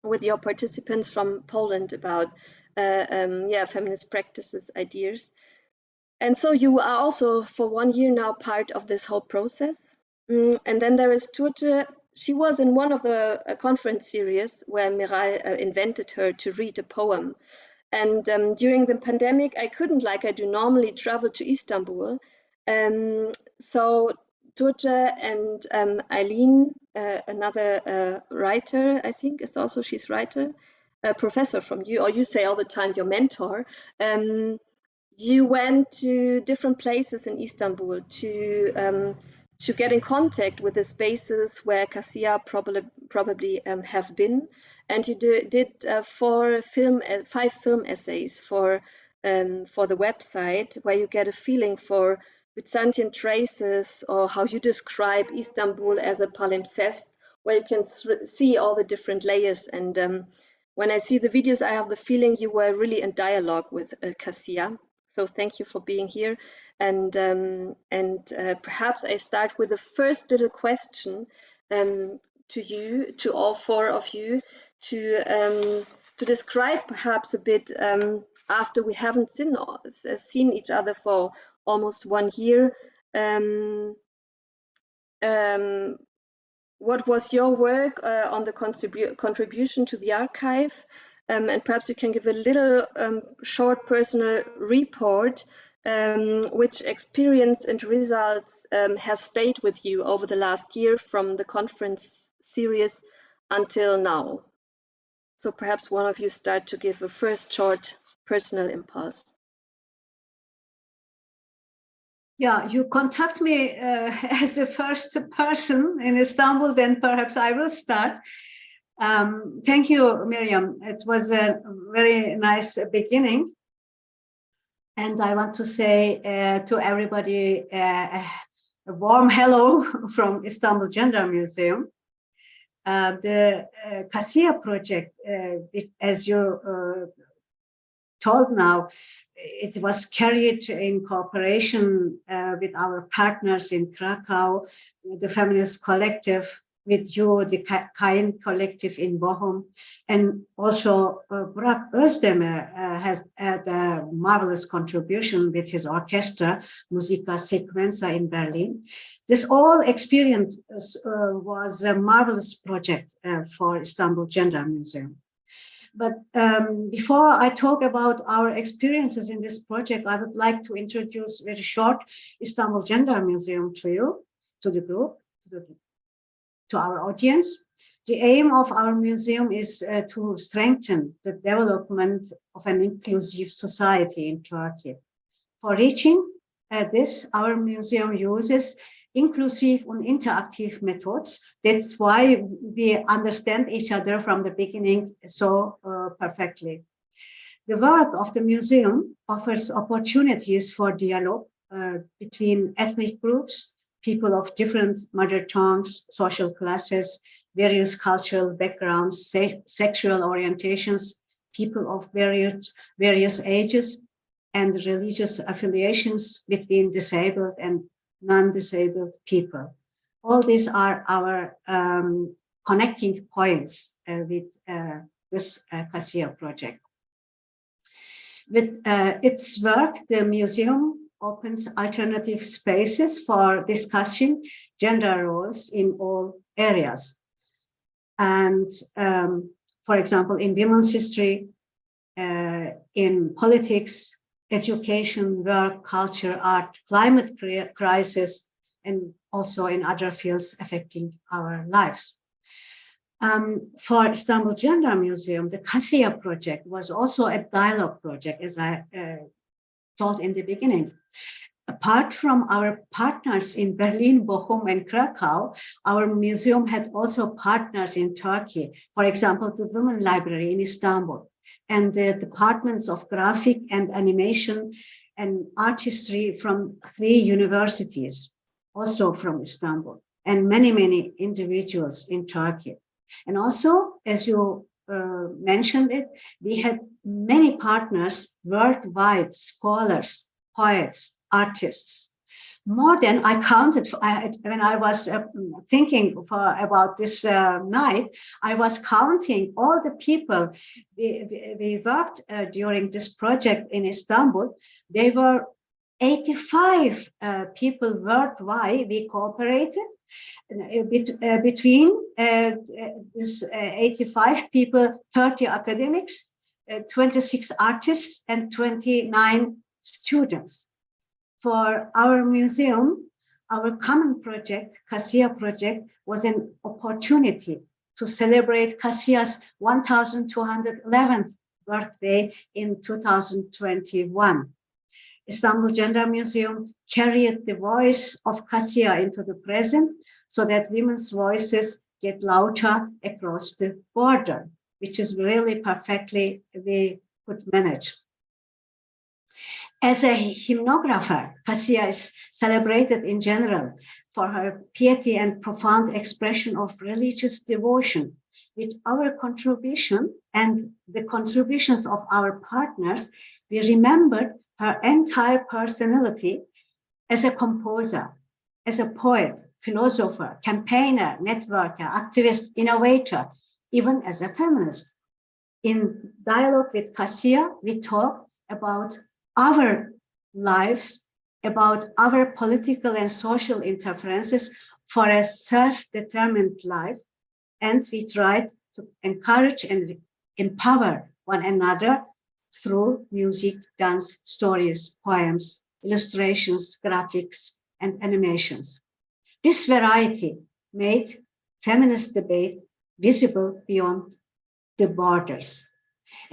with your participants from Poland about feminist practices, ideas. And so you are also for 1 year now part of this whole process. And then there is Tuğçe. She was in one of the conference series where Meral invited her to read a poem. And during the pandemic, I couldn't, like I do normally, travel to Istanbul. So Tuğçe and Eileen, another writer, I think is also, she's writer, a professor from you, or you say all the time your mentor, you went to different places in Istanbul to get in contact with the spaces where Kassia probably have been, and you did 5 film essays for the website, where you get a feeling for Byzantine traces, or how you describe Istanbul as a palimpsest, where you can see all the different layers. And when I see the videos, I have the feeling you were really in dialogue with Kassia. So thank you for being here. And perhaps I start with the first little question to you, to all 4 of you, to describe perhaps a bit, after we haven't seen each other for almost 1 year, what was your work on the contribution to the archive? And perhaps you can give a little short personal report, which experience and results has stayed with you over the last year from the conference series until now. So perhaps one of you start to give a first short personal impulse. Yeah, you contact me as the first person in Istanbul, then perhaps I will start. Thank you, Mirjam. It was a very nice beginning. And I want to say to everybody a warm hello from Istanbul Gender Museum. The Kassia project, as you told now, it was carried in cooperation with our partners in Krakow, the feminist collective, with you, the kainkollektiv in Bochum, and also Burak Özdemir has had a marvelous contribution with his orchestra, Musica Sequenza in Berlin. This all experience was a marvelous project for Istanbul Gender Museum. But before I talk about our experiences in this project, I would like to introduce very short Istanbul Gender Museum to you, to the group, to our audience. The aim of our museum is to strengthen the development of an inclusive society in Turkey. For reaching this, our museum uses inclusive and interactive methods. That's why we understand each other from the beginning so perfectly. The work of the museum offers opportunities for dialogue between ethnic groups, people of different mother tongues, social classes, various cultural backgrounds, sexual orientations, people of various ages, and religious affiliations between disabled and non-disabled people. All these are our connecting points with this Kassia project. With its work, the museum opens alternative spaces for discussing gender roles in all areas. And for example, in women's history, in politics, education, work, culture, art, climate crisis, and also in other fields affecting our lives. For Istanbul Gender Museum, the Kassia project was also a dialogue project, as I told in the beginning. Apart from our partners in Berlin, Bochum, and Krakow, our museum had also partners in Turkey. For example, the Women Library in Istanbul, and the departments of graphic and animation and art history from 3 universities, also from Istanbul, and many, many individuals in Turkey. And also, as you mentioned it, we had many partners worldwide, scholars, poets, artists. more than I counted. When I was thinking about this night, I was counting all the people we worked during this project in Istanbul. They were 85 people worldwide. We cooperated between this 85 people, 30 academics, 26 artists, and 29 students. For our museum, our common project, Kassia project, was an opportunity to celebrate Kassia's 1211th birthday in 2021. Istanbul Gender Museum carried the voice of Kassia into the present so that women's voices get louder across the border, which is really perfectly we could manage. As a hymnographer, Kassia is celebrated in general for her piety and profound expression of religious devotion. With our contribution and the contributions of our partners, we remembered her entire personality as a composer, as a poet, philosopher, campaigner, networker, activist, innovator, even as a feminist. In dialogue with Kassia, we talk about our lives, about our political and social interferences for a self-determined life, and we tried to encourage and empower one another through music, dance, stories, poems, illustrations, graphics, and animations. This variety made feminist debate visible beyond the borders,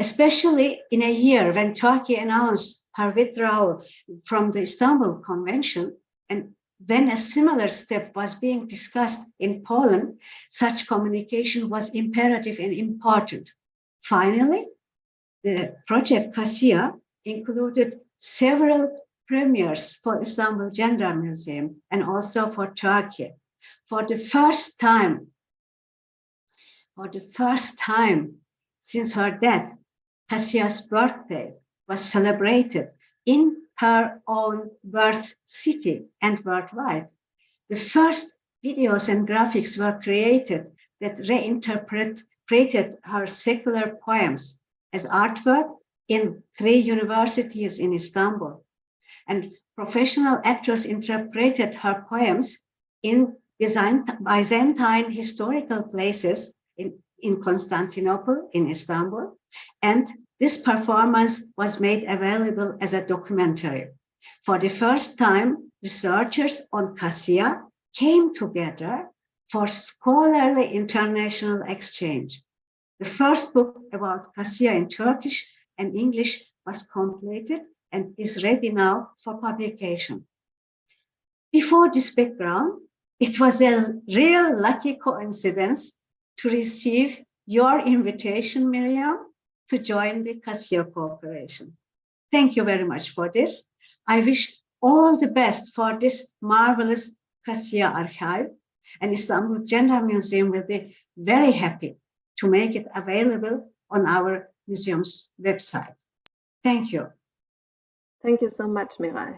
especially in a year when Turkey announced her withdrawal from the Istanbul Convention, and when a similar step was being discussed in Poland. Such communication was imperative and important. Finally, the project Kassia included several premieres for Istanbul Gender Museum and also for Turkey. For the first time since her death, Kassia's birthday was celebrated in her own birth city and worldwide. The first videos and graphics were created that reinterpreted her secular poems as artwork in 3 universities in Istanbul. And professional actors interpreted her poems in Byzantine historical places in Constantinople, in Istanbul, and this performance was made available as a documentary. For the first time, researchers on Kassia came together for scholarly international exchange. The first book about Kassia in Turkish and English was completed and is ready now for publication. Before this background, it was a real lucky coincidence to receive your invitation, Mirjam, to join the Kassia Cooperation. Thank you very much for this. I wish all the best for this marvelous Kassia archive, and Istanbul Gender Museum will be very happy to make it available on our museum's website. Thank you. Thank you so much, Meral.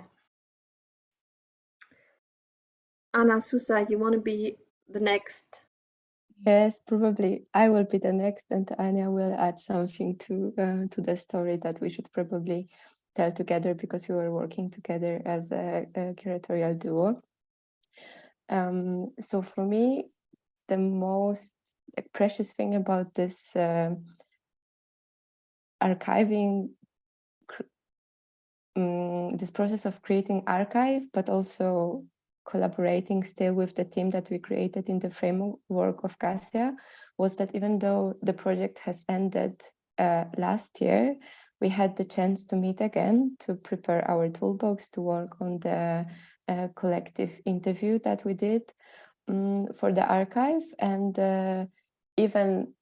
Anna, Zuza, you want to be the next? Yes, probably I will be the next, and Anya will add something to the story that we should probably tell together, because we were working together as a curatorial duo. So for me, the most precious thing about this archiving, this process of creating archive, but also collaborating still with the team that we created in the framework of Kassia, was that even though the project has ended last year, we had the chance to meet again to prepare our toolbox, to work on the collective interview that we did for the archive. And even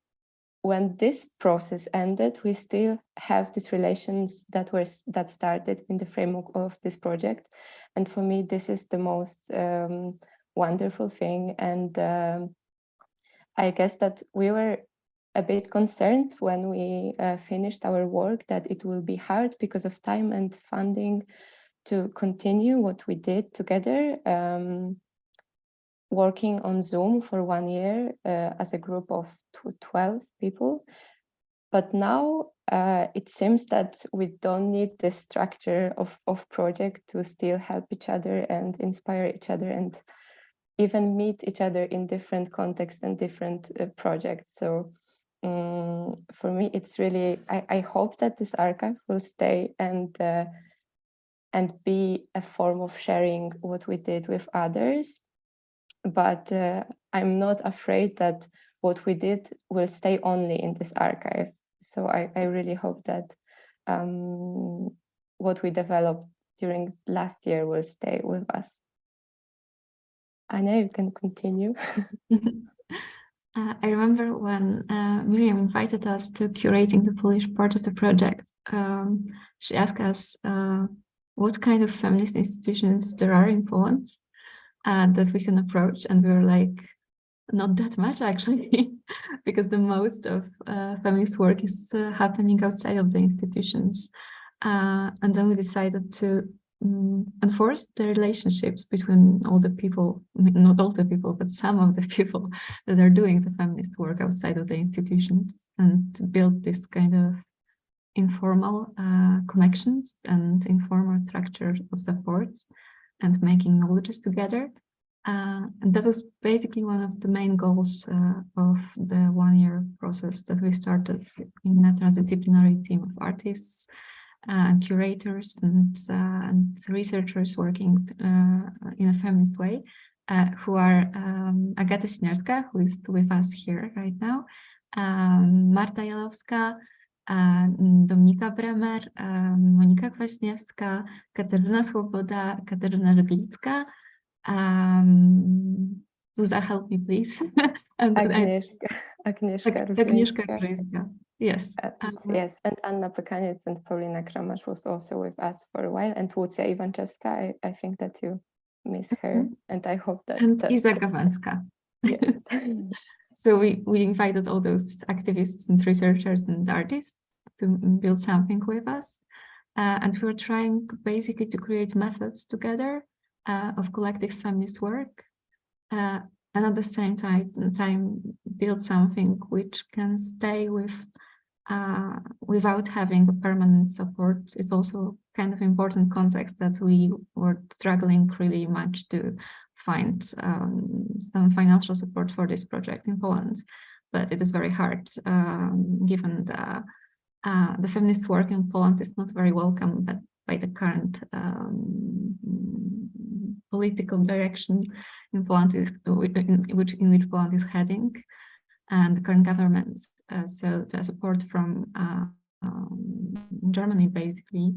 when this process ended, we still have these relations that started in the framework of this project. And for me, this is the most wonderful thing. And I guess that we were a bit concerned when we finished our work that it will be hard because of time and funding to continue what we did together, working on Zoom for 1 year as a group of 12 people. But now it seems that we don't need the structure of project to still help each other and inspire each other and even meet each other in different contexts and different projects. So for me, it's really, I hope that this archive will stay and be a form of sharing what we did with others. But I'm not afraid that what we did will stay only in this archive. So I really hope that what we developed during last year will stay with us. Anya, you can continue. I remember when Mirjam invited us to curating the Polish part of the project. She asked us what kind of feminist institutions there are in Poland that we can approach, and we were like, not that much actually, because the most of feminist work is happening outside of the institutions. And then we decided to enforce the relationships between all the people, not all the people, but some of the people that are doing the feminist work outside of the institutions, and to build this kind of informal connections and informal structure of support and making knowledges together. And that was basically one of the main goals of the 1 year process that we started in a transdisciplinary team of artists, curators and researchers working in a feminist way, who are Agata Siniarska, who is with us here right now, Marta Jalowska, Dominika Bremer, Monika Kwaśniewska, Katarzyna Swoboda, Katarzyna Żeglicka, Zuza, help me please. Agnieszka Różyńska. Yes. Yes, and Anna Pekaniec and Paulina Kramasz was also with us for a while, and Tuğçe Aydın. I think that you miss her, and I hope that... And Iza Gawęcka. Yes. So we invited all those activists and researchers and artists to build something with us. And we were trying basically to create methods together of collective feminist work, and at the same time build something which can stay with without having a permanent support. It's also kind of important context that we were struggling really much to find some financial support for this project in Poland, but it is very hard given the feminist work in Poland is not very welcome by the current political direction in Poland, in which Poland is heading, and the current government. So the support from Germany basically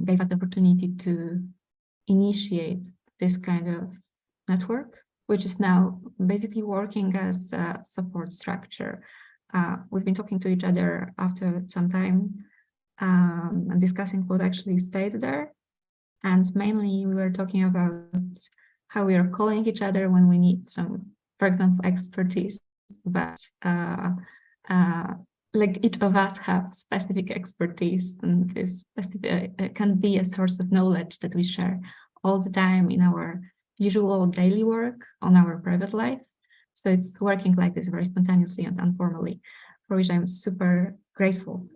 gave us the opportunity to initiate this kind of network, which is now basically working as a support structure. We've been talking to each other after some time and discussing what actually stayed there. And mainly we were talking about how we are calling each other when we need some, for example, expertise, but like each of us have specific expertise, and this specific can be a source of knowledge that we share all the time in our usual daily work on our private life. So it's working like this very spontaneously and informally, for which I'm super grateful.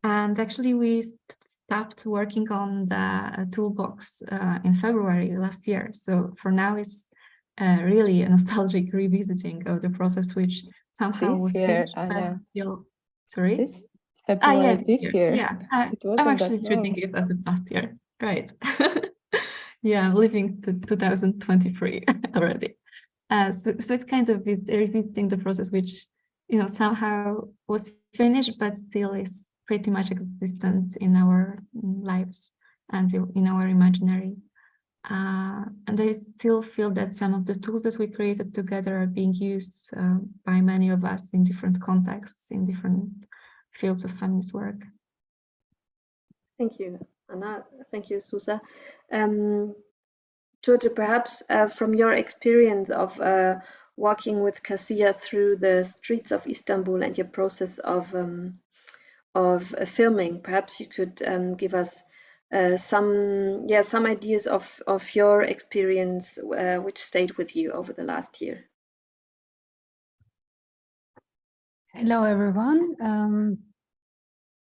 And actually we stopped working on the toolbox in February last year. So for now it's really a nostalgic revisiting of the process, which somehow was finished. Sorry? This February this year. Yeah, I'm actually treating it as the past year. Right. Yeah, I'm living to 2023 already. So it's kind of revisiting the process, which, you know, somehow was finished, but still is pretty much existent in our lives and in our imaginary. And I still feel that some of the tools that we created together are being used by many of us in different contexts, in different fields of feminist work. Thank you, Anna. Thank you, Zuza. Tuğçe, perhaps from your experience of walking with Kassia through the streets of Istanbul and your process of of filming. Perhaps you could give us some ideas of your experience which stayed with you over the last year. Hello, everyone.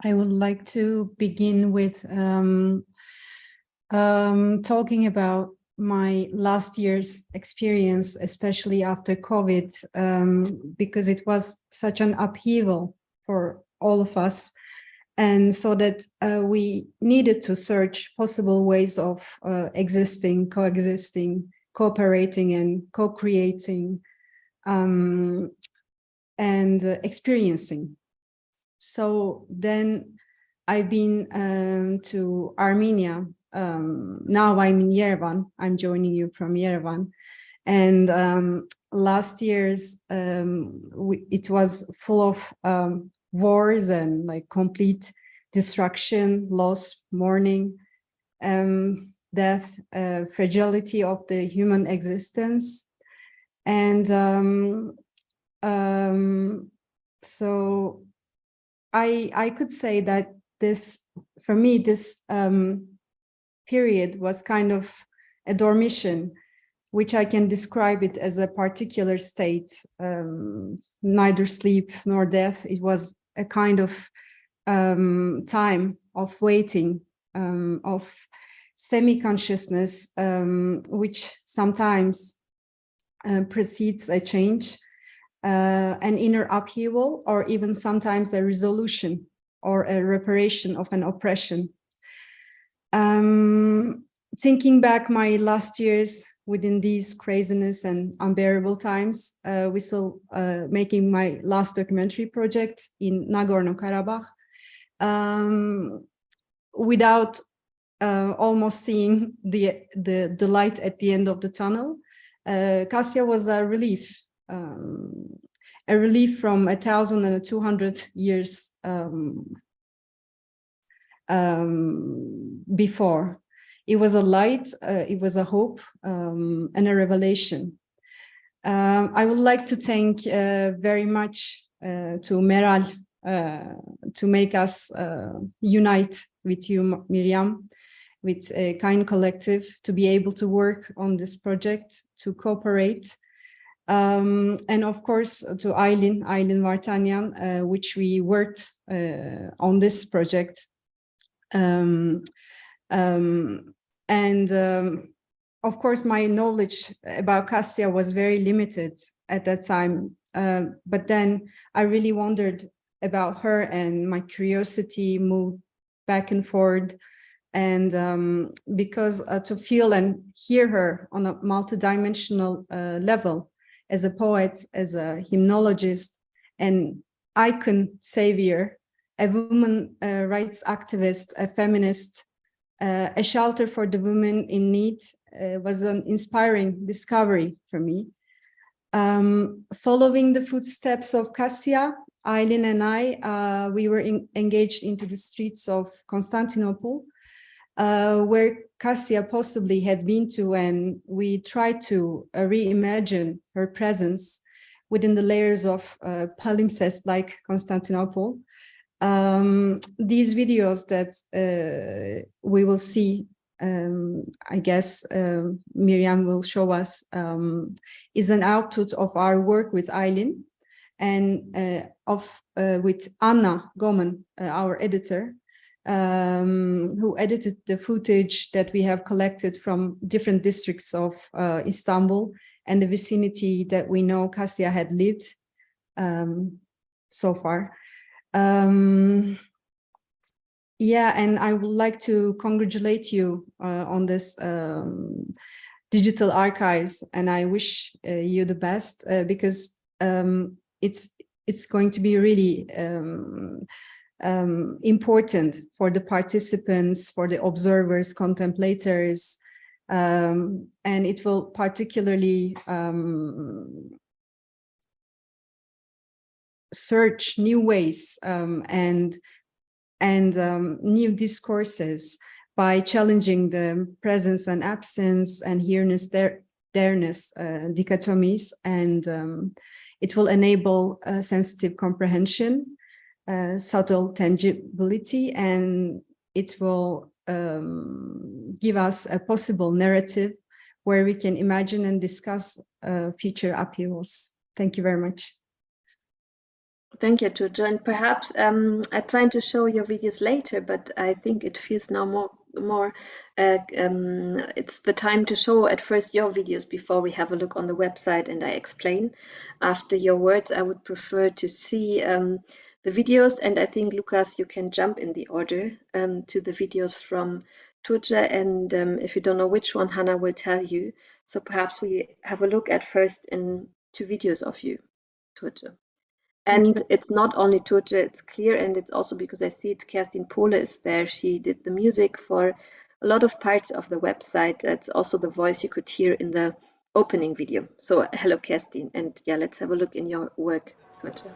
I would like to begin with talking about my last year's experience, especially after COVID, because it was such an upheaval for all of us. And so that we needed to search possible ways of existing, coexisting, cooperating, and co-creating, and experiencing. So then I've been to Armenia. Now I'm in Yerevan. I'm joining you from Yerevan. And last year's, it was full of wars and like complete destruction, loss, mourning, death, fragility of the human existence. And so I could say that this, for me, this period was kind of a dormition, which I can describe it as a particular state, neither sleep nor death. It was a kind of time of waiting, of semi-consciousness, which sometimes precedes a change, an inner upheaval, or even sometimes a resolution or a reparation of an oppression. Thinking back my last years within these craziness and unbearable times, we still making my last documentary project in Nagorno-Karabakh, without almost seeing the light at the end of the tunnel. Kassia was a relief from 1,200 years before. It was a light, it was a hope, and a revelation. I would like to thank very much to Meral to make us unite with you, Mirjam, with kainkollektiv, to be able to work on this project, to cooperate. And of course, to Aylin Vartanyan, which we worked on this project. Of course, my knowledge about Kassia was very limited at that time. But then I really wondered about her, and my curiosity moved back and forth. And because to feel and hear her on a multidimensional level, as a poet, as a hymnologist, an icon savior, a woman rights activist, a feminist, a shelter for the women in need, was an inspiring discovery for me. Following the footsteps of Kassia, Aylin and I, we were engaged into the streets of Constantinople, where Kassia possibly had been to, and we tried to reimagine her presence within the layers of palimpsest like Constantinople. These videos that we will see, I guess Mirjam will show us, is an output of our work with Aylin and with Anna Goman, our editor, who edited the footage that we have collected from different districts of Istanbul and the vicinity that we know Kassia had lived so far. Yeah, and I would like to congratulate you on this digital archives, and I wish you the best, because it's going to be really important for the participants, for the observers, contemplators, and it will particularly search new ways and new discourses by challenging the presence and absence and here-ness, there-ness dichotomies, and it will enable sensitive comprehension. subtle tangibility, and it will give us a possible narrative where we can imagine and discuss future upheavals. Thank you very much. Thank you, Tuğçe. And perhaps I plan to show your videos later, but I think it feels now more it's the time to show at first your videos before we have a look on the website and I explain. After your words, I would prefer to see the videos, and I think, Lukas, you can jump in the order to the videos from Tuğçe, and if you don't know which one, Hannah will tell you. So perhaps we have a look at first in 2 videos of you, Tuğçe. And it's not only Tuğçe, it's clear, and it's also because I see it, Kerstin Pohle is there. She did the music for a lot of parts of the website. It's also the voice you could hear in the opening video. So hello, Kerstin, and yeah, let's have a look in your work, Tuğçe.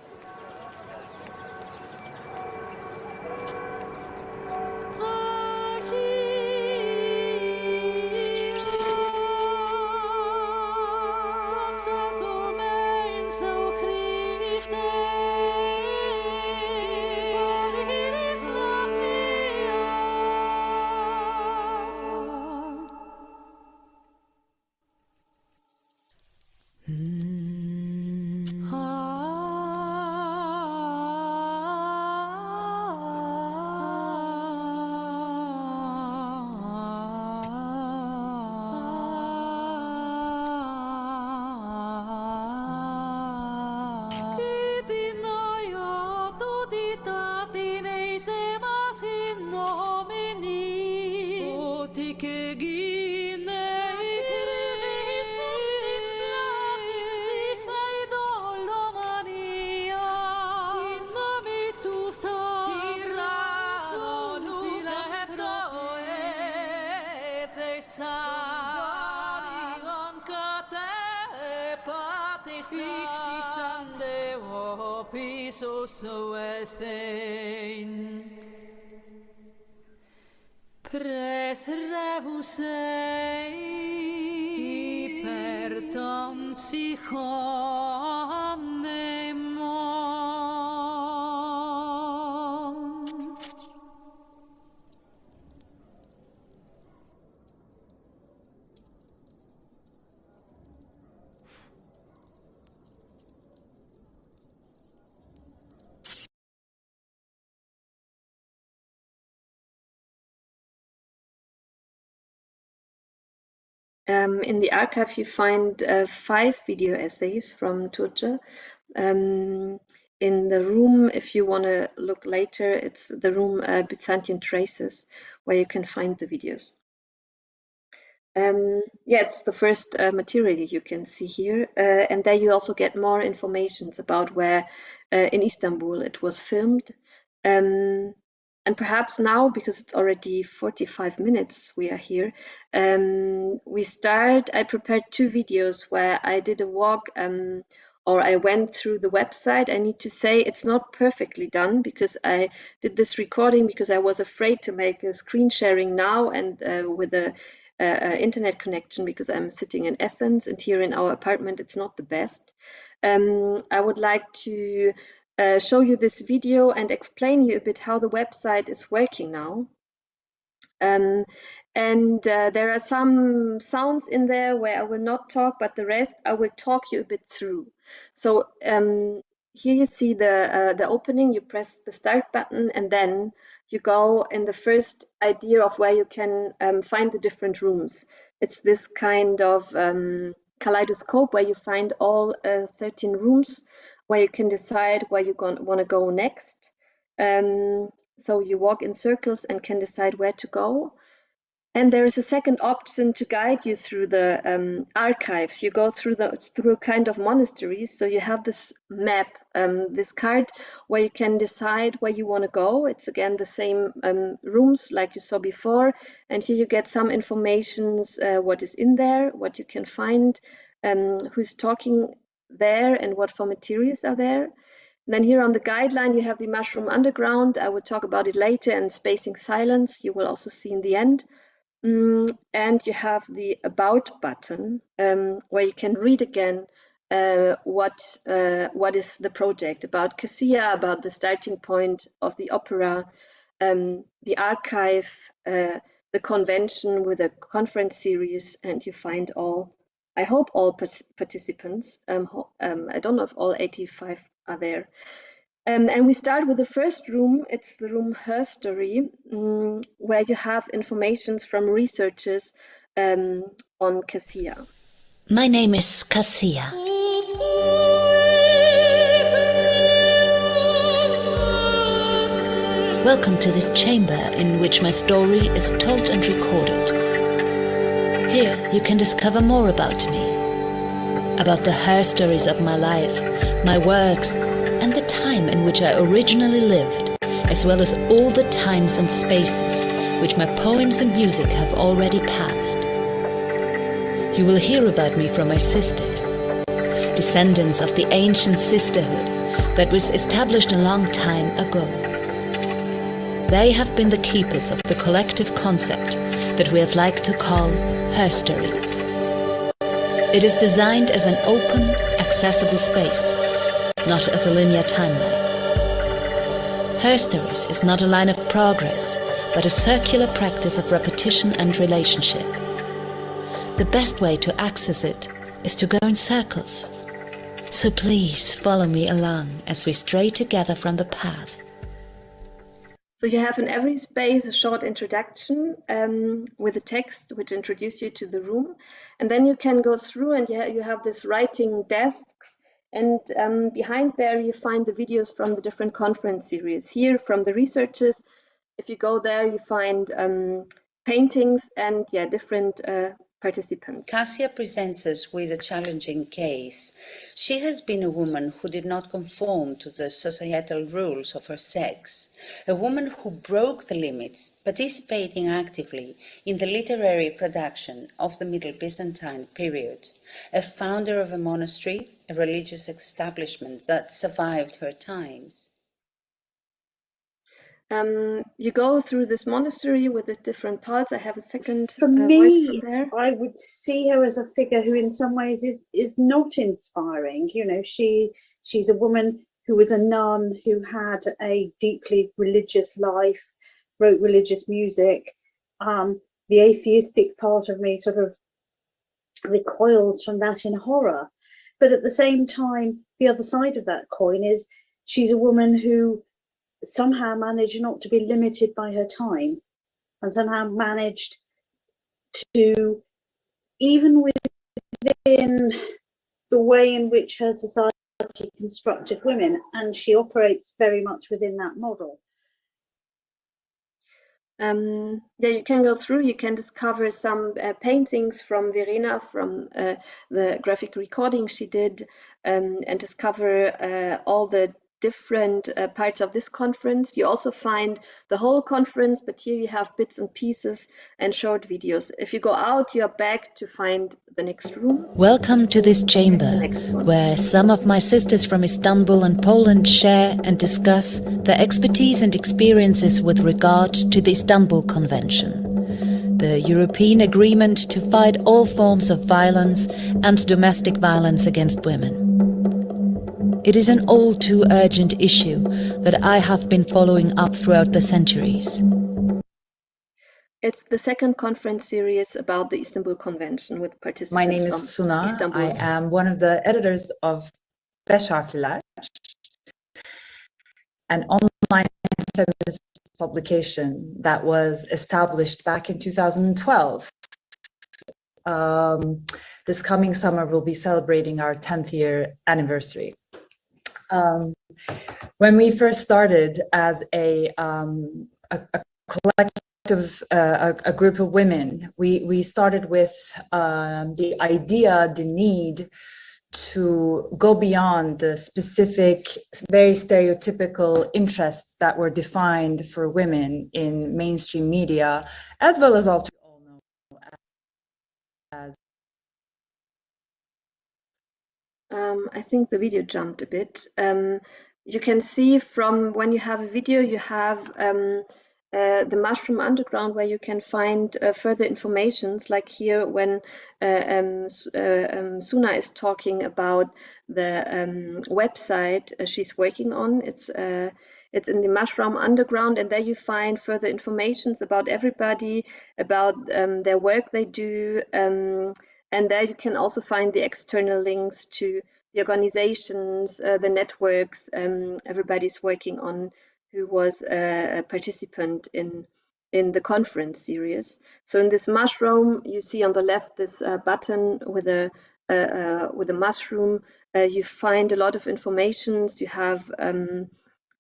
In the archive, you find 5 video essays from Tuğçe. In the room, if you want to look later, it's the room Byzantine Traces, where you can find the videos. Yeah, it's the first material you can see here, and there you also get more information about where in Istanbul it was filmed. And perhaps now, because it's already 45 minutes we are here, I prepared 2 videos where I did a walk or I went through the website. I need to say it's not perfectly done because I did this recording because I was afraid to make a screen sharing now and with a internet connection, because I'm sitting in Athens and here in our apartment it's not the best. I would like to show you this video and explain you a bit how the website is working now. There are some sounds in there where I will not talk, but the rest I will talk you a bit through. So here you see the opening. You press the start button and then you go in the first idea of where you can find the different rooms. It's this kind of kaleidoscope where you find all 13 rooms, where you can decide where you want to go next. So you walk in circles and can decide where to go. And there is a second option to guide you through the archives. You go through kind of monasteries. So you have this map, this card, where you can decide where you want to go. It's again the same rooms like you saw before. And here you get some informations, what is in there, what you can find, who's talking there, and what for materials are there. And then here on the guideline, you have the Mushroom Underground. I will talk about it later, and Spacing Silence, you will also see in the end. And you have the About button, where you can read again what is the project about Kassia, about the starting point of the opera, the archive, the convention with a conference series, and you find all, I hope all participants. I don't know if all 85 are there. And we start with the first room. It's the room Her Story, where you have information from researchers on Kassia. My name is Kassia. Welcome to this chamber in which my story is told and recorded. Here you can discover more about me, about the her stories of my life, my works, and the time in which I originally lived, as well as all the times and spaces which my poems and music have already passed. You will hear about me from my sisters, descendants of the ancient sisterhood that was established a long time ago. They have been the keepers of the collective concept that we have liked to call Her Stories. It is designed as an open, accessible space, not as a linear timeline. Her Stories is not a line of progress, but a circular practice of repetition and relationship. The best way to access it is to go in circles. So please follow me along as we stray together from the path. So you have in every space a short introduction with a text which introduces you to the room. And then you can go through and you have this writing desks. And behind there you find the videos from the different conference series. Here from the researchers, if you go there, you find paintings and different participants. Kassia presents us with a challenging case. She has been a woman who did not conform to the societal rules of her sex, a woman who broke the limits, participating actively in the literary production of the Middle Byzantine period, a founder of a monastery, a religious establishment that survived her times. You go through this monastery with the different parts. I have a second For voice me, from there. I would see her as a figure who in some ways is not inspiring. You know, she's a woman who was a nun, who had a deeply religious life, wrote religious music. The atheistic part of me sort of recoils from that in horror. But at the same time, the other side of that coin is she's a woman who somehow managed not to be limited by her time, and somehow managed to, even within the way in which her society constructed women, and she operates very much within that model. You can go through, you can discover some paintings from Verena, from the graphic recording she did, and discover all the different parts of this conference. You also find the whole conference, but here you have bits and pieces and short videos. If you go out, you are back to find the next room. Welcome to this chamber, where some of my sisters from Istanbul and Poland share and discuss their expertise and experiences with regard to the Istanbul Convention, the European agreement to fight all forms of violence and domestic violence against women. It is an all too urgent issue that I have been following up throughout the centuries. It's the second conference series about the Istanbul Convention with participants. My name is Suna. Istanbul. I am one of the editors of Beş Harfliler, an online feminist publication that was established back in 2012. This coming summer, we'll be celebrating our 10th year anniversary. When we first started as a collective, a group of women, we started with the idea, the need to go beyond the specific, very stereotypical interests that were defined for women in mainstream media, as well as all know as I think the video jumped a bit. You can see from when you have a video, you have the Mushroom Underground, where you can find further informations, like here when Suna is talking about the website she's working on. It's in the Mushroom Underground, and there you find further informations about everybody, about their work they do, and there you can also find the external links to the organizations, the networks everybody's working on, who was a participant in the conference series. So in this mushroom, you see on the left this button with a mushroom. You find a lot of information. You have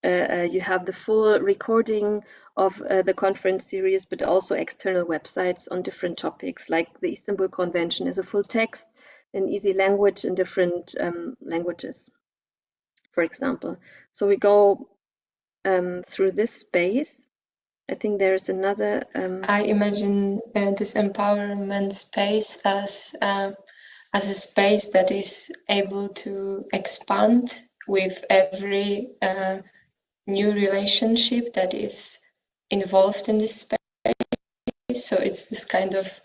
the full recording of the conference series, but also external websites on different topics, like the Istanbul Convention is a full text in easy language in different languages, for example. So we go through this space. I think there's another. I imagine this empowerment space as a space that is able to expand with every new relationship that is involved in this space. So it's this kind of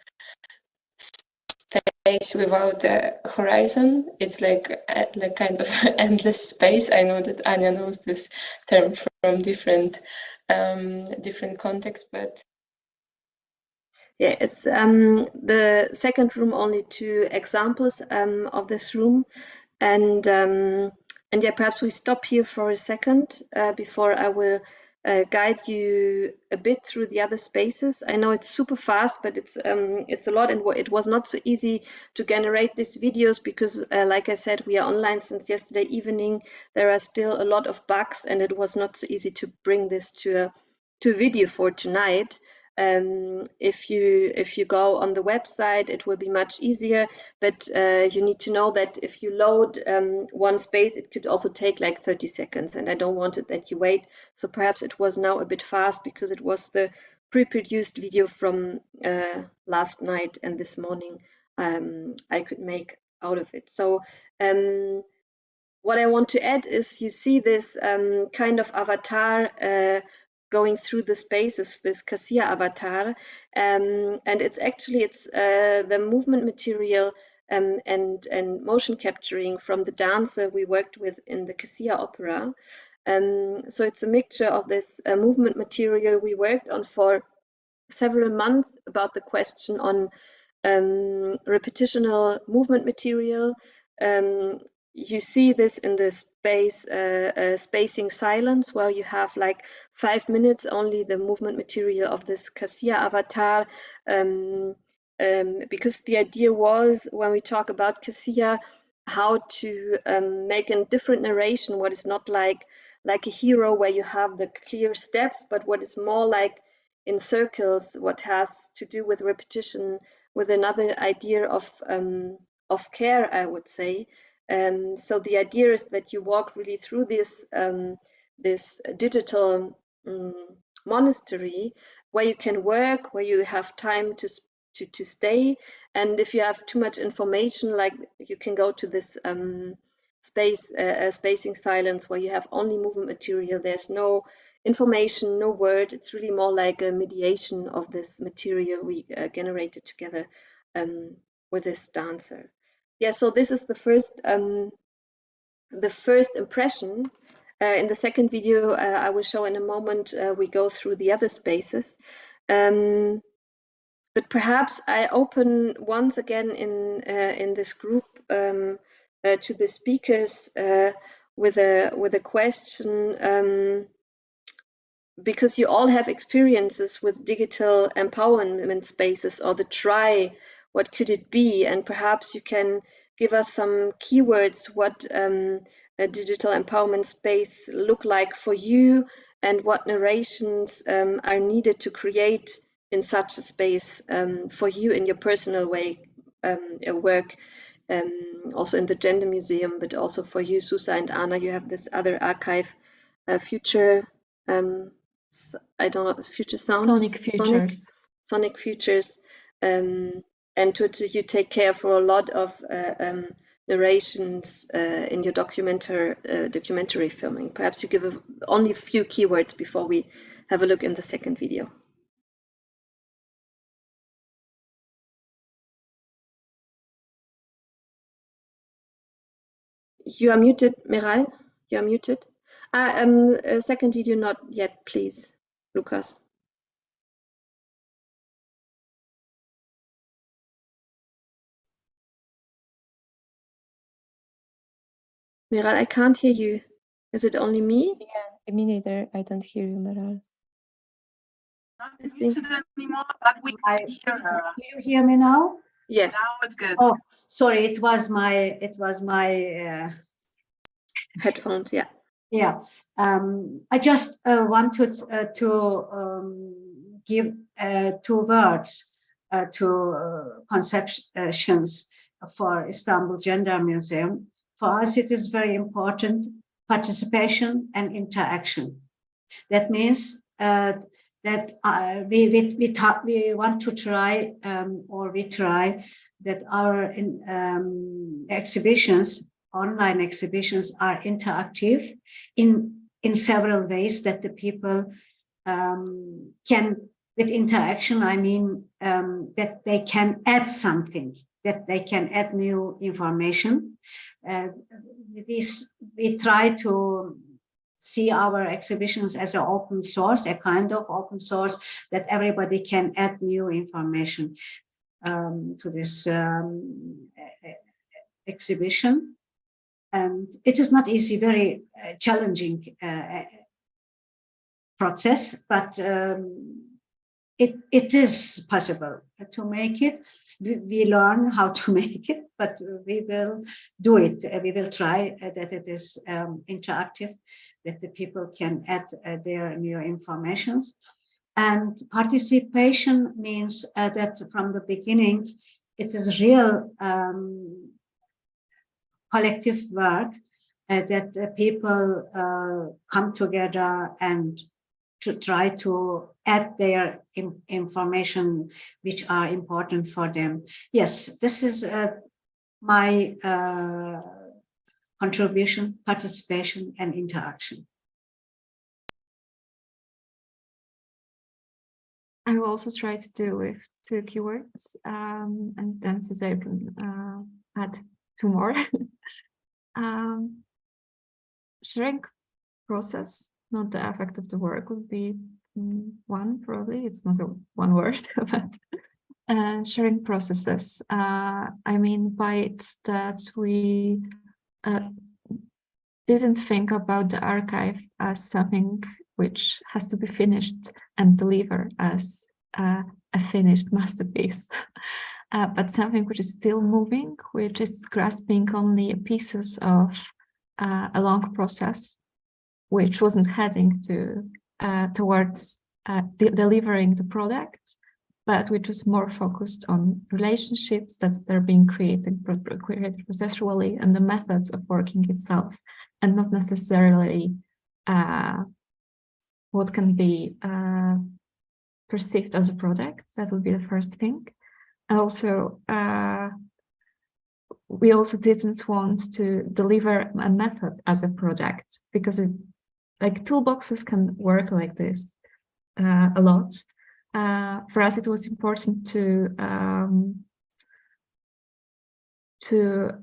space without the horizon. It's like kind of endless space. I know that Anya knows this term from different contexts, but yeah, it's the second room. Only 2 examples of this room, and yeah, perhaps we stop here for a second before I will guide you a bit through the other spaces. I know it's super fast, but it's a lot, and it was not so easy to generate these videos because, like I said, we are online since yesterday evening. There are still a lot of bugs, and it was not so easy to bring this to a video for tonight. If you go on the website, it will be much easier, but you need to know that if you load one space, it could also take like 30 seconds, and I don't want it that you wait. So perhaps it was now a bit fast because it was the pre-produced video from last night, and this morning I could make out of it. So what I want to add is you see this kind of avatar going through the spaces, this Kassia avatar, and it's the movement material and motion capturing from the dancer we worked with in the Kassia opera. So it's a mixture of this movement material we worked on for several months about the question on repetitional movement material. You see this in the space spacing silence, where you have like 5 minutes only the movement material of this Kassia avatar, because the idea was, when we talk about Kassia, how to make a different narration, what is not like a hero where you have the clear steps, but what is more like in circles, what has to do with repetition, with another idea of care, I would say. So the idea is that you walk really through this digital monastery, where you can work, where you have time to stay, and if you have too much information, like you can go to this spacing silence, where you have only movement material. There's no information, no word. It's really more like a mediation of this material we generated together with this dancer. Yeah, so this is the first impression. In the second video I will show in a moment, we go through the other spaces. But perhaps I open once again in this group to the speakers with a question, because you all have experiences with digital empowerment spaces, or the try. What could it be? And perhaps you can give us some keywords, what a digital empowerment space look like for you, and what narrations are needed to create in such a space for you in your personal way, work, also in the Gender Museum, but also for you, Zuza and Anna. You have this other archive, future, I don't know, future sounds? Sonic Futures. And you take care for a lot of narrations in your documentary filming. Perhaps you give only a few keywords before we have a look in the second video. You are muted, Meral. You are muted. Second video, not yet, please, Lucas. Meral, I can't hear you. Is it only me? Yeah, me neither. I don't hear you, Meral. Not muted anymore, but we can hear her. Do you hear me now? Yes. Now it's good. Oh, sorry, it was my Headphones, yeah. yeah. I just wanted to give 2 words to conceptions for Istanbul Gender Museum. For us, it is very important participation and interaction. That means that we want to try, or we try, that our exhibitions, online exhibitions, are interactive in several ways, that the people can, with interaction, I mean that they can add something, that they can add new information. We try to see our exhibitions as an open source, a kind of open source, that everybody can add new information to this exhibition. And it is not easy, very challenging process, but it is possible to make it. We learn how to make it, but we will do it. We will try that it is interactive, that the people can add their new informations. And participation means that from the beginning, it is real collective work, that the people come together and to try to add their information which are important for them. Yes, this is my contribution, participation and interaction. I will also try to do with 2 keywords, and then Zuza can add 2 more. Sharing process, not the effect of the work, would be 1, probably. It's not one word, but sharing processes. I mean by it that we didn't think about the archive as something which has to be finished and delivered as a finished masterpiece, but something which is still moving, which is grasping only pieces of a long process, which wasn't heading towards delivering the product, but which was more focused on relationships that are being created processually and the methods of working itself, and not necessarily what can be perceived as a product. That would be the first thing. And also, we also didn't want to deliver a method as a product, because like toolboxes can work like this a lot. For us, it was important to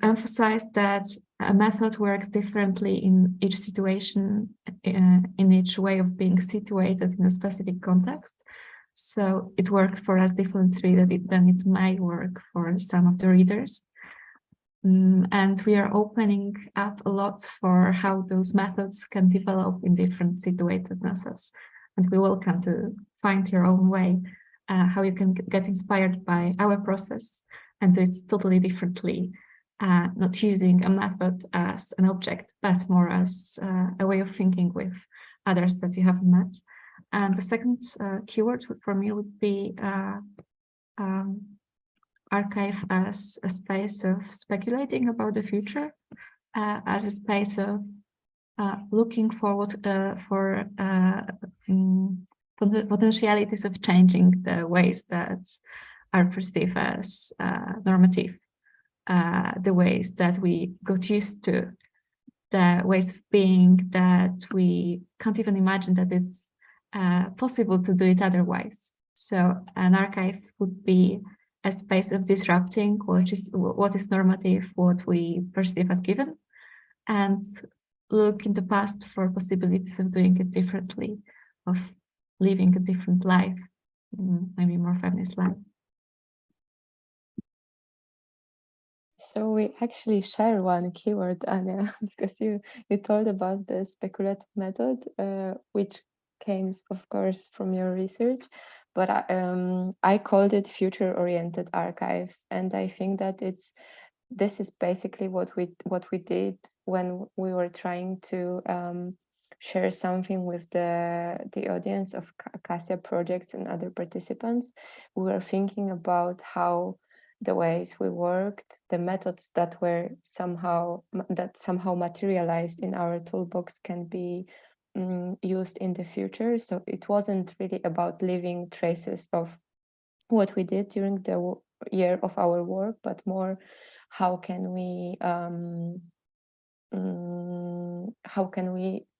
emphasize that a method works differently in each situation, in each way of being situated in a specific context. So it worked for us differently than it might work for some of the readers. And we are opening up a lot for how those methods can develop in different situatednesses. And we welcome to find your own way, how you can get inspired by our process and do it totally differently, not using a method as an object, but more as a way of thinking with others that you haven't met. And the second keyword for me would be archive as a space of speculating about the future, as a space of looking forward for the potentialities of changing the ways that are perceived as normative, the ways that we got used to, the ways of being that we can't even imagine that it's possible to do it otherwise. So an archive would be a space of disrupting what is normative, what we perceive as given, and look in the past for possibilities of doing it differently, of living a different life, maybe more feminist life. So we actually share one keyword, Anya, because you told about the speculative method, which came, of course, from your research, but I called it future-oriented archives, and I think that this is basically what we did when we were trying to share something with the audience of Kassia projects and other participants. We were thinking about how the ways we worked, the methods that somehow materialized in our toolbox can be used in the future. So it wasn't really about leaving traces of what we did during the year of our work, but more how can we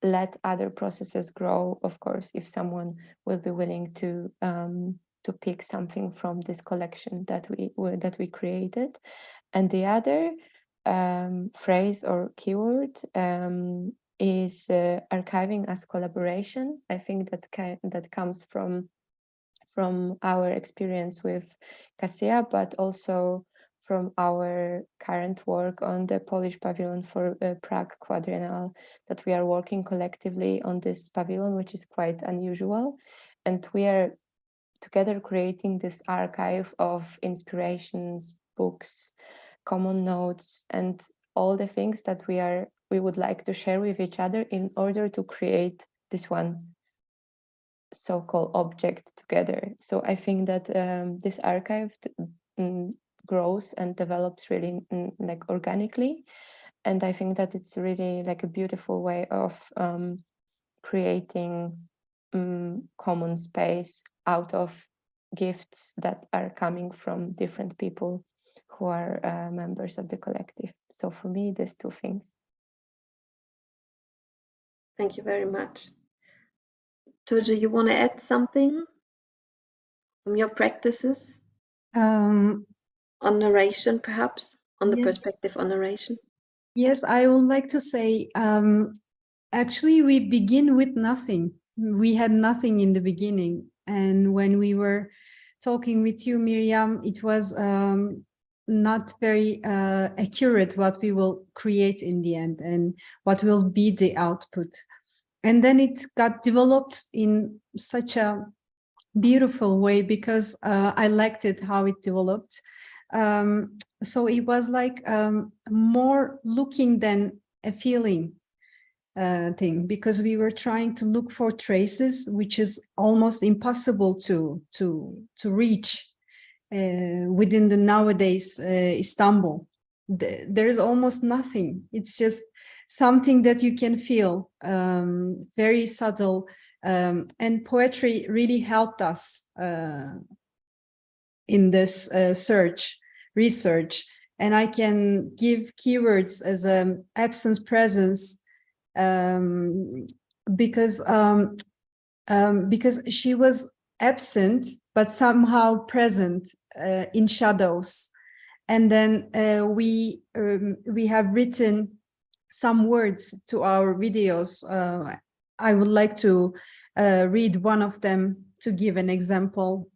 let other processes grow, of course, if someone will be willing to pick something from this collection that we created. And the other phrase or keyword is archiving as collaboration. I think that comes from our experience with Kassia, but also from our current work on the Polish pavilion for Prague Quadriennale, that we are working collectively on this pavilion, which is quite unusual. And we are together creating this archive of inspirations, books, common notes, and all the things that we would like to share with each other in order to create this one so-called object together. So I think that this archive grows and develops really like organically, and I think that it's really like a beautiful way of creating common space out of gifts that are coming from different people who are members of the collective. So for me, these two things. Thank you very much. Tuğçe, you want to add something from your practices on narration, perhaps, on the perspective on narration? Yes, I would like to say, actually, we begin with nothing. We had nothing in the beginning. And when we were talking with you, Mirjam, it was not very accurate what we will create in the end and what will be the output. And then it got developed in such a beautiful way because I liked it how it developed. So it was like more looking than a feeling thing, because we were trying to look for traces, which is almost impossible to reach within the nowadays Istanbul. There is almost nothing. It's just something that you can feel, very subtle, and poetry really helped us in this research. And I can give keywords as absence, presence, because she was absent but somehow present in shadows. And then we have written some words to our videos. I would like to read one of them to give an example.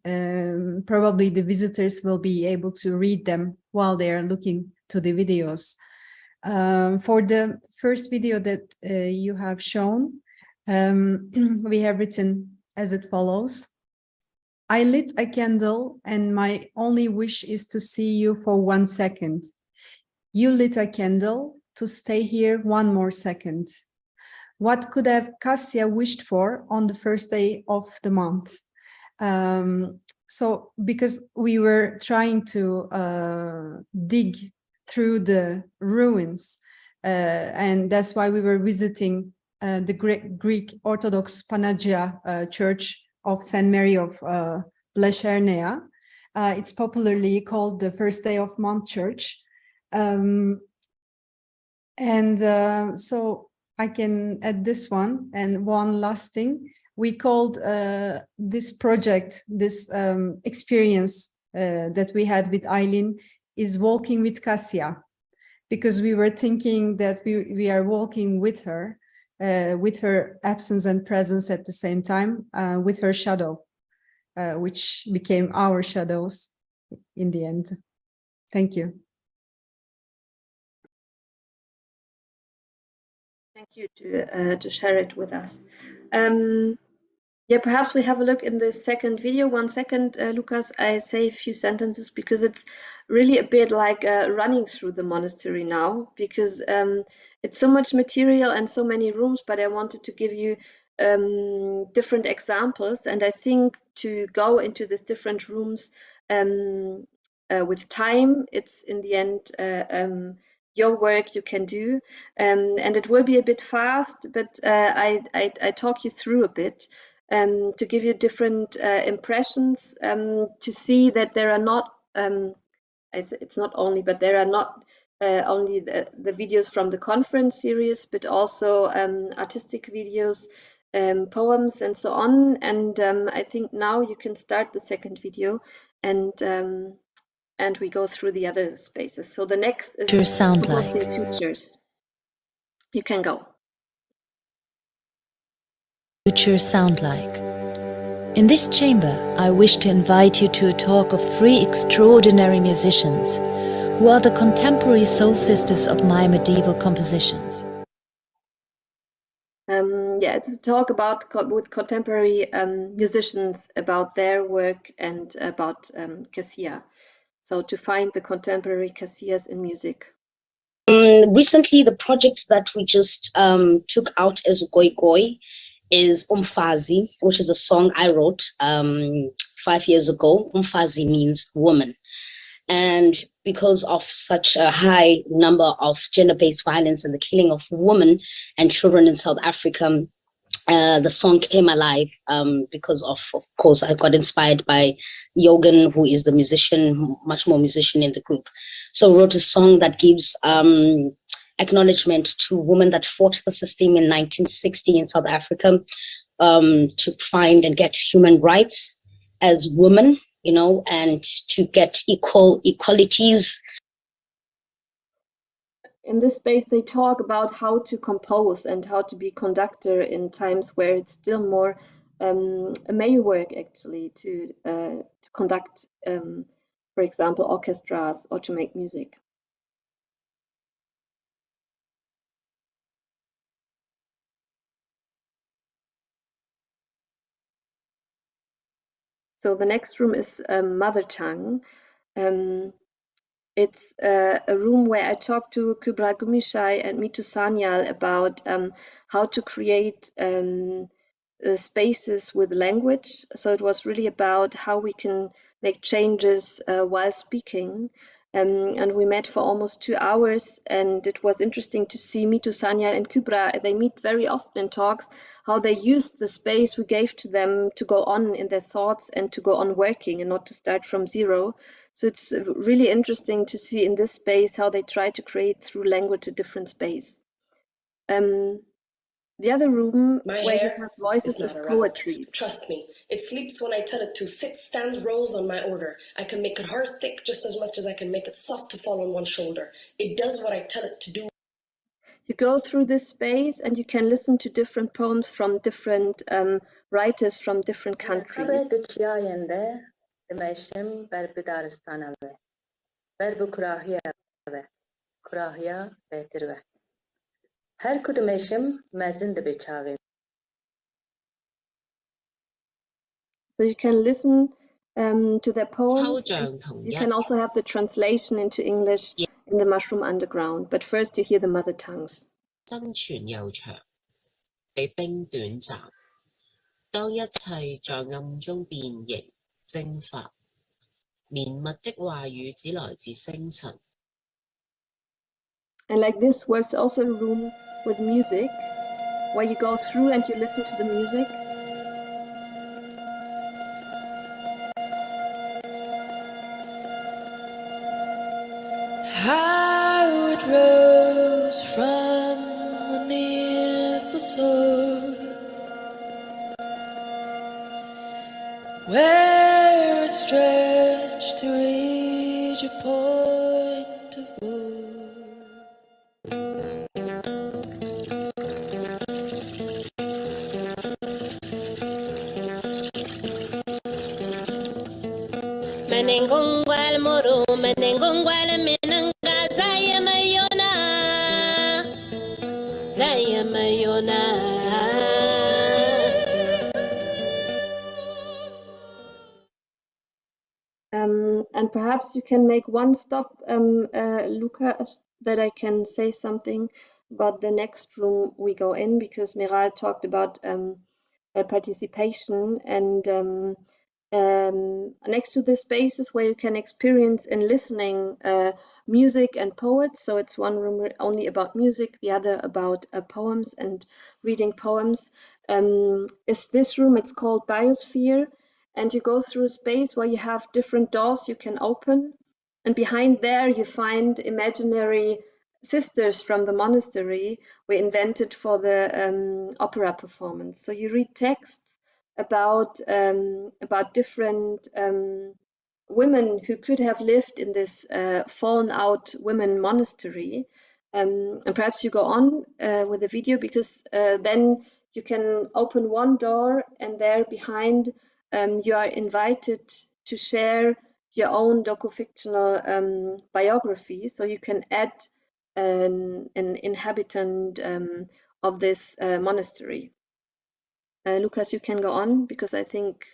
Probably the visitors will be able to read them while they are looking to the videos. For the first video that you have shown, we have written as it follows. I lit a candle and my only wish is to see you for 1 second. You lit a candle to stay here 1 more second. What could have Kassia wished for on the first day of the month? So because we were trying to dig through the ruins, and that's why we were visiting the Greek Orthodox Panagia Church of St. Mary of Bleshernea. It's popularly called the first day of month church. So I can add this one. And one last thing, we called this project, this experience that we had with Aylin, is walking with Kassia, because we were thinking that we are walking with her absence and presence at the same time, with her shadow, which became our shadows in the end. Thank you. Thank you to share it with us. Yeah, perhaps we have a look in the second video. 1 second, Lucas, I say a few sentences because it's really a bit like running through the monastery now, because it's so much material and so many rooms, but I wanted to give you different examples. And I think to go into these different rooms with time, it's in the end your work you can do. And it will be a bit fast, but I talk you through a bit. To give you different impressions, to see that there are not, it's not only, but there are not only the videos from the conference series, but also artistic videos, poems, and so on. And I think now you can start the second video, and we go through the other spaces. So the next is Sound hosting like. futures. You can go. Futures sound like. In this chamber, I wish to invite you to a talk of 3 extraordinary musicians who are the contemporary soul sisters of my medieval compositions. Yeah, it's a talk about with contemporary musicians about their work and about Kassia. So to find the contemporary Kassias in music. Recently, the project that we just took out as Goi Goi is Umfazi, which is a song I wrote 5 years ago. Umfazi means woman. And because of such a high number of gender-based violence and the killing of women and children in South Africa, the song came alive because of course, I got inspired by Yogan, who is the musician, much more musician in the group. So I wrote a song that gives acknowledgement to women that fought the system in 1960 in South Africa to find and get human rights as women, you know, and to get equalities. In this space, they talk about how to compose and how to be conductor in times where it's still more a male work, actually, to conduct, for example, orchestras or to make music. So the next room is Mother Tongue. It's a room where I talked to Kübra Gümüşay and Mitu Sanyal about how to create spaces with language. So it was really about how we can make changes while speaking. And we met for almost 2 hours, and it was interesting to see Mitu Sanyal and Kübra. They meet very often in talks, how they used the space we gave to them to go on in their thoughts and to go on working and not to start from zero. So it's really interesting to see in this space how they try to create through language a different space. The other room where you have voices is poetry. Trust me, it sleeps when I tell it to. Sit, stands, rolls on my order. I can make it hard thick just as much as I can make it soft to fall on one shoulder. It does what I tell it to do. You go through this space and you can listen to different poems from different writers from different countries. So you can listen to their poems. You can also have the translation into English in the Mushroom Underground. But first you hear the mother tongues. 生存悠長，比冰短暫。當一切在暗中變形蒸發，綿密的話語只來自星辰。And like this works also a room with music, where you go through and you listen to the music. How it rose from beneath the soil, stretch to reach a point of blue. Menengongwal moro, menengongwal menanga, zaya mayona. And perhaps you can make one stop, Luca, that I can say something about the next room we go in, because Meral talked about participation, and next to the spaces where you can experience in listening music and poets. So it's one room only about music, the other about poems and reading poems. Is this room? It's called Biosphere. And you go through a space where you have different doors you can open. And behind there you find imaginary sisters from the monastery we invented for the opera performance. So you read texts about different women who could have lived in this fallen out women monastery. And perhaps you go on with the video, because then you can open one door and there behind you are invited to share your own docu-fictional biography. So you can add an inhabitant of this monastery. Lucas, you can go on, because I think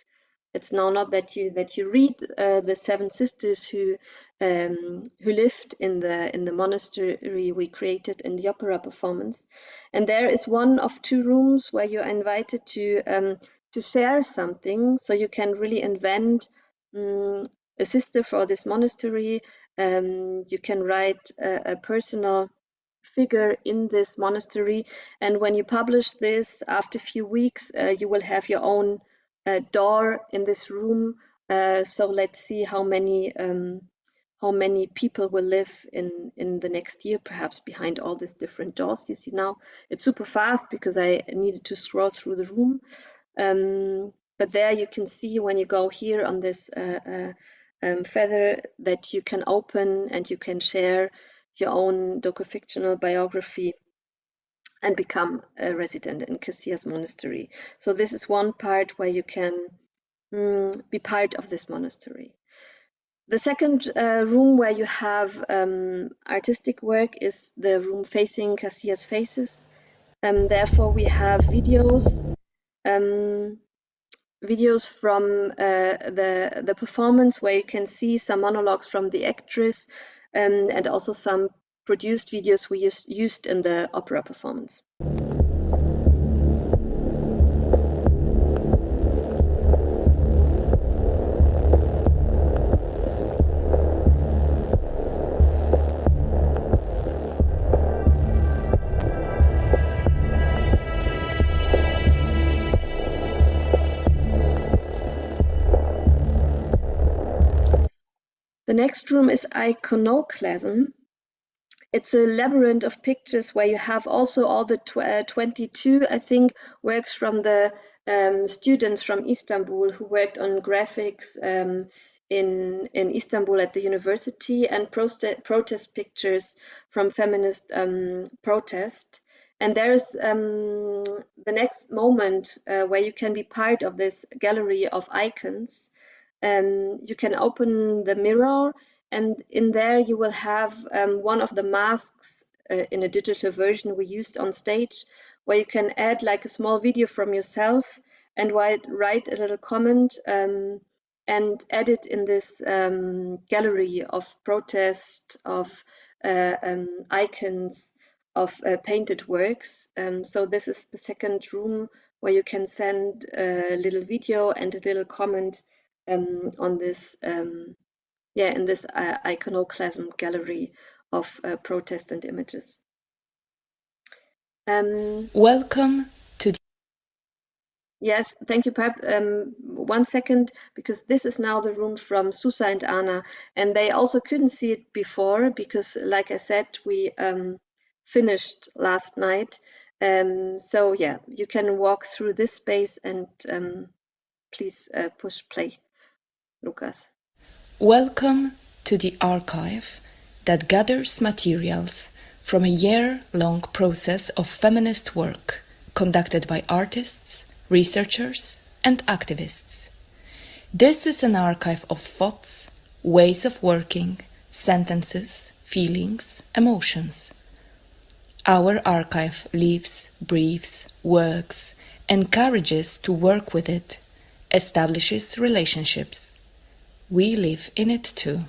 it's now not that you read the seven sisters who lived in the monastery we created in the opera performance, and there is one of two rooms where you're invited to share something. So you can really invent a sister for this monastery. You can write a personal figure in this monastery, and when you publish this, after a few weeks you will have your own door in this room. So let's see how many people will live in the next year, perhaps behind all these different doors you see now. It's super fast because I needed to scroll through the room, but there you can see, when you go here on this feather, that you can open and you can share your own docu-fictional biography and become a resident in Kassia's monastery. So this is one part where you can be part of this monastery. The second room where you have artistic work is the room facing Kassia's faces. Therefore, we have videos from the performance, where you can see some monologues from the actress, and also some produced videos we used in the opera performance. The next room is iconoclasm. It's a labyrinth of pictures where you have also all the 22, I think, works from the students from Istanbul who worked on graphics in Istanbul at the university, and protest pictures from feminist protest. And there's the next moment where you can be part of this gallery of icons. You can open the mirror, and in there you will have one of the masks in a digital version we used on stage, where you can add like a small video from yourself and write a little comment and add it in this gallery of protest, of icons, of painted works. So this is the second room where you can send a little video and a little comment on this in this iconoclasm gallery of protest and images. Welcome to Yes, thank you, Pep. 1 second, because this is now the room from Zuza and Anna, and they also couldn't see it before because, like I said, we finished last night. So yeah, you can walk through this space and please push play. Lucas. Welcome to the archive that gathers materials from a year-long process of feminist work conducted by artists, researchers, and activists. This is an archive of thoughts, ways of working, sentences, feelings, emotions. Our archive lives, breathes, works, encourages to work with it, establishes relationships. We live in it too.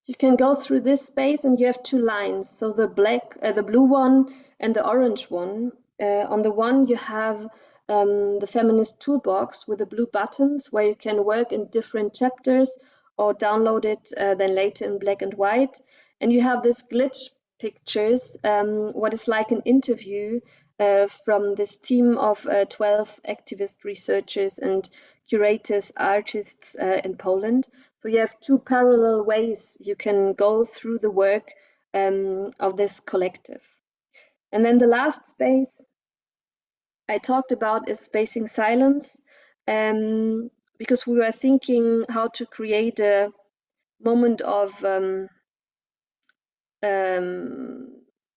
You can go through this space and you have two lines. So the blue one and the orange one. On the one you have the feminist toolbox with the blue buttons where you can work in different chapters or download it then later in black and white. And you have this glitch pictures, what is like an interview from this team of 12 activist researchers and curators, artists in Poland. So you have two parallel ways you can go through the work of this collective. And then the last space I talked about is spacing silence, because we were thinking how to create a moment of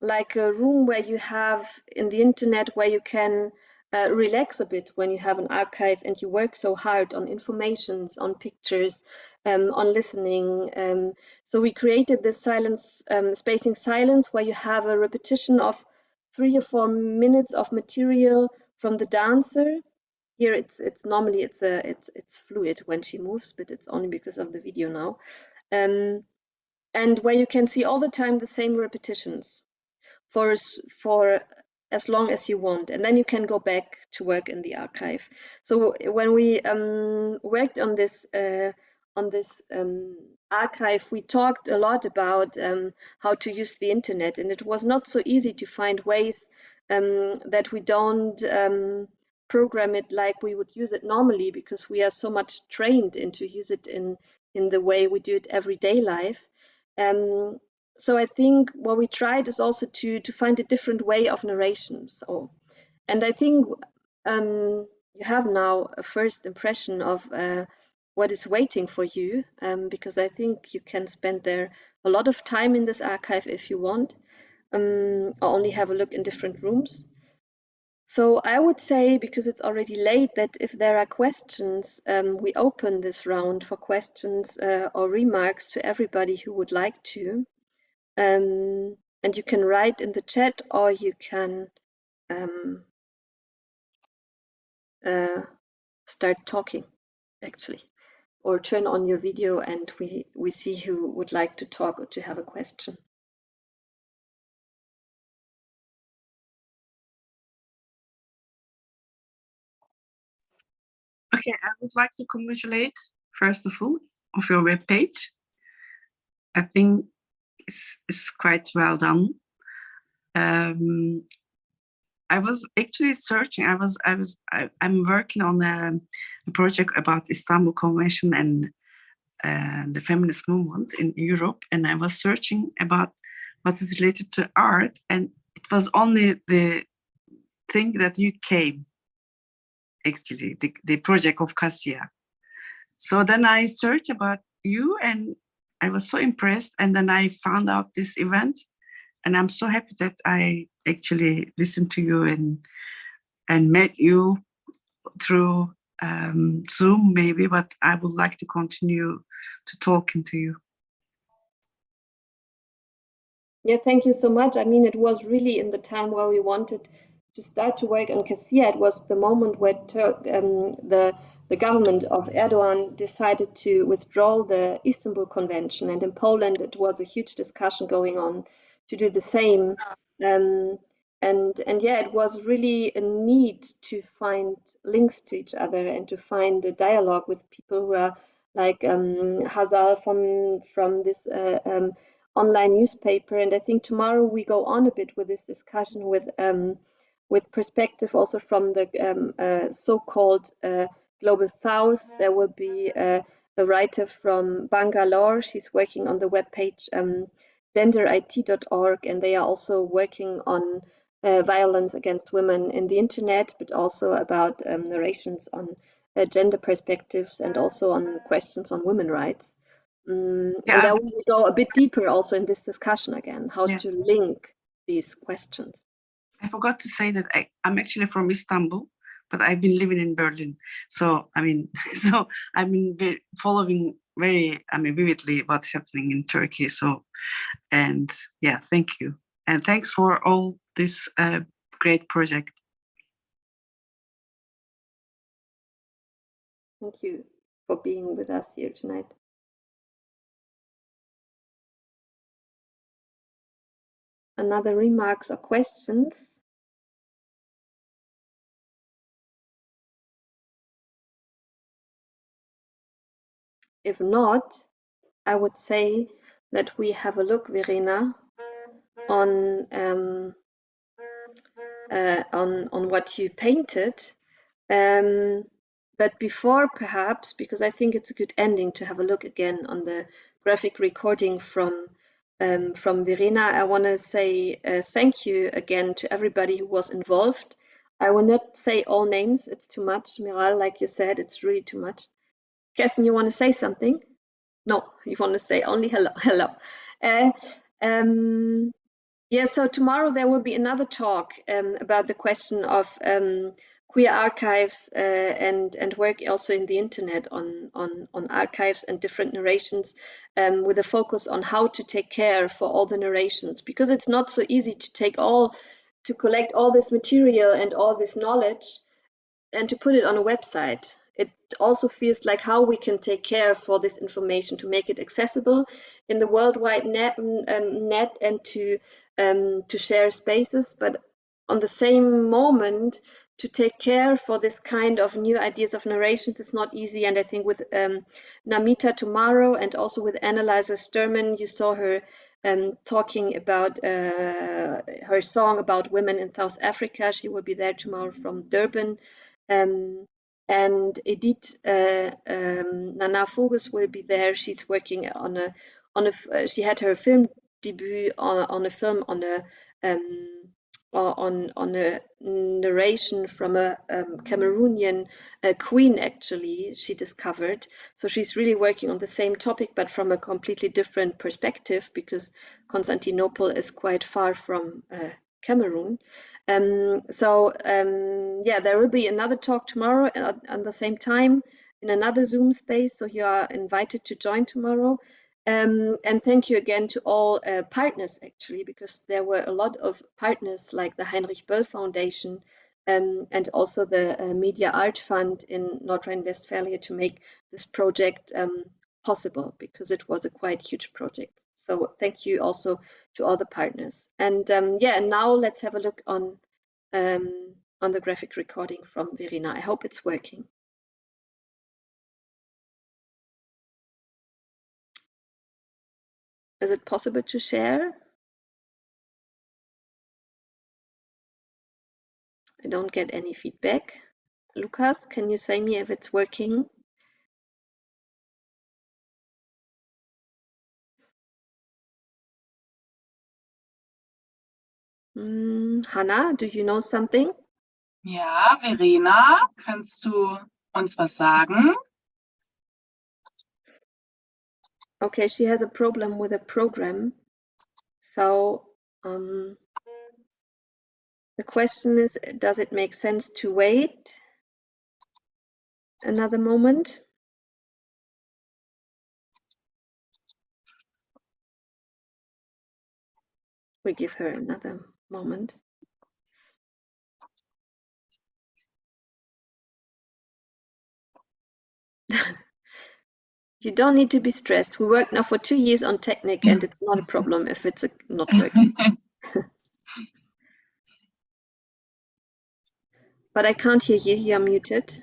like a room where you have in the internet where you can relax a bit when you have an archive and you work so hard on informations, on pictures, on listening. So we created this silence, spacing silence, where you have a repetition of 3 or 4 minutes of material from the dancer. Here it's normally it's fluid when she moves, but it's only because of the video now. And where you can see all the time the same repetitions for as long as you want, and then you can go back to work in the archive. So when we worked on this archive, we talked a lot about how to use the internet, and it was not so easy to find ways that we don't program it like we would use it normally, because we are so much trained into use it in the way we do it everyday life. So I think what we tried is also to find a different way of narration. So, and I think you have now a first impression of what is waiting for you, because I think you can spend there a lot of time in this archive if you want, or only have a look in different rooms. So I would say, because it's already late, that if there are questions, we open this round for questions or remarks to everybody who would like to. And you can write in the chat, or you can start talking, actually, or turn on your video and we see who would like to talk or to have a question. Okay, I would like to congratulate, first of all, of your webpage. I think it's quite well done. I was actually searching. I'm working on a project about Istanbul Convention and the feminist movement in Europe, and I was searching about what is related to art, and it was only the thing that you came. Actually, the project of Kassia. So then I searched about you and I was so impressed. And then I found out this event, and I'm so happy that I actually listened to you and met you through Zoom maybe, but I would like to continue to talking to you. Yeah, thank you so much. I mean, it was really in the time where we wanted to start to work on Kassia. It was the moment where the government of Erdogan decided to withdraw the Istanbul Convention, and in Poland it was a huge discussion going on to do the same. And yeah, it was really a need to find links to each other and to find a dialogue with people who are like Hazal from this online newspaper. And I think tomorrow we go on a bit with this discussion with perspective also from the so-called Global South. There will be a writer from Bangalore. She's working on the webpage genderit.org, and they are also working on violence against women in the internet, but also about narrations on gender perspectives and also on questions on women's rights. And Yeah, I will go a bit deeper also in this discussion again, how to link these questions. I forgot to say that I'm actually from Istanbul, but I've been living in Berlin. So, I mean, so I've been following very, vividly what's happening in Turkey. So, and yeah, thank you. And thanks for all this great project. Thank you for being with us here tonight. Another remarks or questions? If not, I would say that we have a look, Verena, on what you painted. But before, perhaps, because I think it's a good ending to have a look again on the graphic recording from Verena, I want to say thank you again to everybody who was involved. I will not say all names, it's too much. Meral, like you said, it's really too much. Kerstin, you want to say something? No, you want to say only hello. Hello. Yeah, so tomorrow there will be another talk about the question of queer archives and work also in the internet on archives and different narrations with a focus on how to take care for all the narrations, because it's not so easy to collect all this material and all this knowledge and to put it on a website. It also feels like how we can take care for this information to make it accessible in the worldwide net and to share spaces, but on the same moment to take care for this kind of new ideas of narrations is not easy. And I think with Namita tomorrow and also with Annalisa Sturman, you saw her talking about her song about women in South Africa. She will be there tomorrow from Durban. And Edith Nana Fogus will be there. She's working on a she had her film debut on a film on a narration from a Cameroonian queen, actually, she discovered. So she's really working on the same topic, but from a completely different perspective, because Constantinople is quite far from Cameroon. Yeah, there will be another talk tomorrow at the same time in another Zoom space, so you are invited to join tomorrow. And thank you again to all partners, actually, because there were a lot of partners like the Heinrich Böll Foundation and also the Media Art Fund in North Rhine-Westphalia to make this project possible, because it was a quite huge project. So thank you also to all the partners. And yeah, now let's have a look on the graphic recording from Verena. I hope it's working. Is it possible to share? I don't get any feedback. Lukas, can you say me if it's working? Hannah, do you know something? Ja, Verena, kannst du uns was sagen? Okay, she has a problem with a program. So the question is, does it make sense to wait another moment? We give her another moment. You don't need to be stressed. We worked now for 2 years on Technic, and it's not a problem if it's not working. But I can't hear you. You are muted.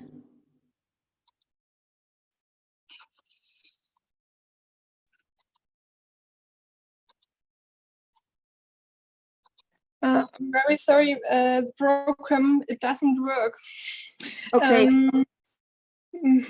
I'm very sorry. The program, it doesn't work. Okay.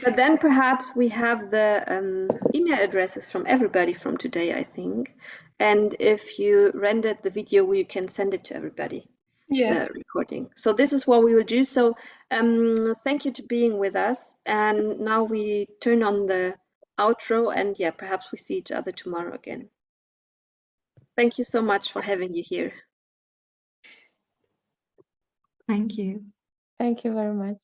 But then perhaps we have the email addresses from everybody from today, I think. And if you rendered the video, we can send it to everybody. the recording. So this is what we will do. So thank you to being with us. And now we turn on the outro, and yeah, perhaps we see each other tomorrow again. Thank you so much for having you here. Thank you. Thank you very much.